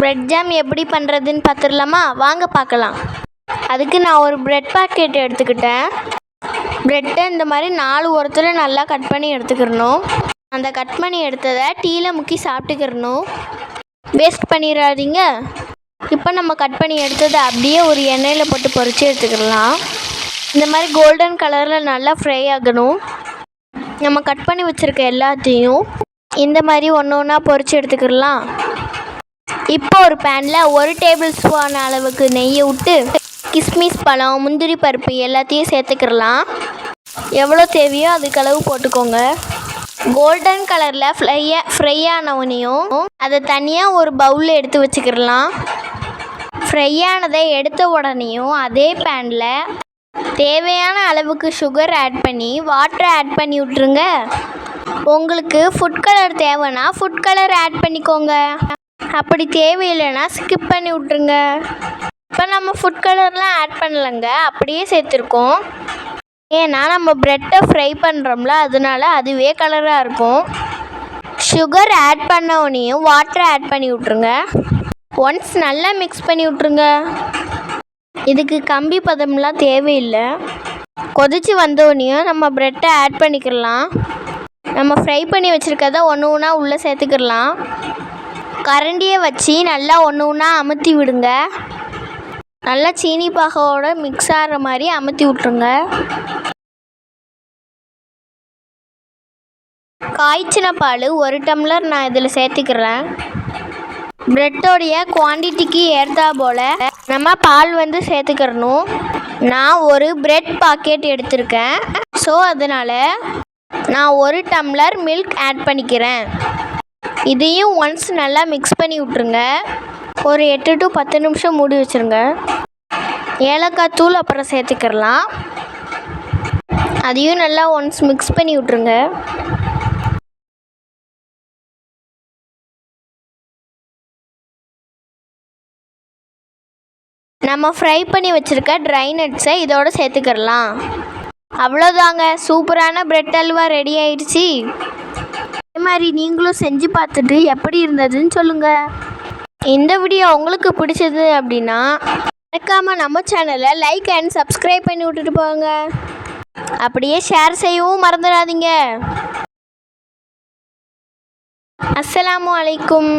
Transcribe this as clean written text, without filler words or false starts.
Bread jam எப்படி பண்ணுறதுன்னு பார்த்துடலாமா? வாங்க பார்க்கலாம். அதுக்கு நான் ஒரு பிரெட் பாக்கெட் எடுத்துக்கிட்டேன். பிரெட்டை இந்த மாதிரி 4 ஒருத்தர் நல்லா கட் பண்ணி எடுத்துக்கிறணும். அந்த கட் பண்ணி எடுத்ததை டீயில் முக்கி சாப்பிட்டுக்கிறணும். வேஸ்ட் பண்ணிடாதீங்க. இப்போ நம்ம கட் பண்ணி எடுத்ததை அப்படியே ஒரு எண்ணெயில் போட்டு பொரித்து எடுத்துக்கிடலாம். இந்த மாதிரி கோல்டன் கலரில் நல்லா ஃப்ரை ஆகணும். நம்ம கட் பண்ணி வச்சுருக்க எல்லாத்தையும் இந்த மாதிரி ஒன்று ஒன்றா பொரித்து எடுத்துக்கிடலாம். இப்போ ஒரு பேனில் 1 டேபிள் ஸ்பூன் அளவுக்கு நெய்யை விட்டு கிஸ்மிஸ், பழம், முந்திரி பருப்பு எல்லாத்தையும் சேர்த்துக்கிடலாம். எவ்வளோ தேவையோ அதுக்களவு போட்டுக்கோங்க. கோல்டன் கலரில் ஃப்ரை ஆனவனையும் அதை தனியாக ஒரு பவுலில் எடுத்து வச்சுக்கிடலாம். ஃப்ரை ஆனதை எடுத்த உடனேயும் அதே பேனில் தேவையான அளவுக்கு சுகர் ஆட் பண்ணி வாட்டரை ஆட் பண்ணி விட்ருங்க. உங்களுக்கு ஃபுட் கலர் தேவைன்னா ஃபுட் கலர் ஆட் பண்ணிக்கோங்க. அப்படி தேவையில்லைன்னா ஸ்கிப் பண்ணி விட்ருங்க. இப்போ நம்ம ஃபுட் கலர்லாம் ஆட் பண்ணலைங்க, அப்படியே சேர்த்துருக்கோம். ஏன்னா நம்ம ப்ரெட்டை ஃப்ரை பண்ணுறோம்ல, அதனால அதுவே கலராக இருக்கும். சுகர் ஆட் பண்ணவுடனேயும் வாட்டரை ஆட் பண்ணி விட்ருங்க. ஒன்ஸ் நல்லா மிக்ஸ் பண்ணி விட்ருங்க. இதுக்கு கம்பி பதம்லாம் தேவையில்லை. கொதித்து வந்தோடனையும் நம்ம ப்ரெட்டை ஆட் பண்ணிக்கிடலாம். நம்ம ஃப்ரை பண்ணி வச்சுருக்கத ஒன்று ஒன்றா உள்ளே சேர்த்துக்கிடலாம். கரண்டியை வச்சு நல்லா ஒன்று ஒன்றா அமுத்தி விடுங்க. நல்லா சீனி பாகோட மிக்ஸ் ஆகிற மாதிரி அமுத்தி விட்ருங்க. காய்ச்சின பால் 1 டம்ளர் நான் இதில் சேர்த்துக்கிறேன். ப்ரெட்டோடைய குவான்டிட்டிக்கு ஏற்றா போல் நம்ம பால் சேர்த்துக்கிறணும். நான் ஒரு ப்ரெட் பாக்கெட் எடுத்திருக்கேன். ஸோ அதனால் நான் 1 டம்ளர் மில்க் ஆட் பண்ணிக்கிறேன். இதையும் ஒன்ஸ் நல்லா மிக்ஸ் பண்ணி விட்ருங்க. ஒரு 8 to 10 நிமிஷம் மூடி வச்சுருங்க. ஏலக்காய் தூள் அப்புறம் சேர்த்துக்கிடலாம். அதையும் நல்லா ஒன்ஸ் மிக்ஸ் பண்ணி விட்ருங்க. நம்ம ஃப்ரை பண்ணி வச்சுருக்க ட்ரை நட்ஸை இதோடு சேர்த்துக்கிடலாம். அவ்வளோதாங்க, சூப்பரான பிரெட் அல்வா ரெடி ஆயிடுச்சு. இதே மாதிரி நீங்களும் செஞ்சு பார்த்துட்டு எப்படி இருந்ததுன்னு சொல்லுங்கள். இந்த வீடியோ உங்களுக்கு பிடிச்சது அப்படின்னா மறக்காமல் நம்ம சேனலை லைக் அண்ட் சப்ஸ்கிரைப் பண்ணி விட்டுட்டு போங்க. அப்படியே ஷேர் செய்யவும் மறந்துடாதீங்க. அஸ்ஸலாமு அலைக்கும்.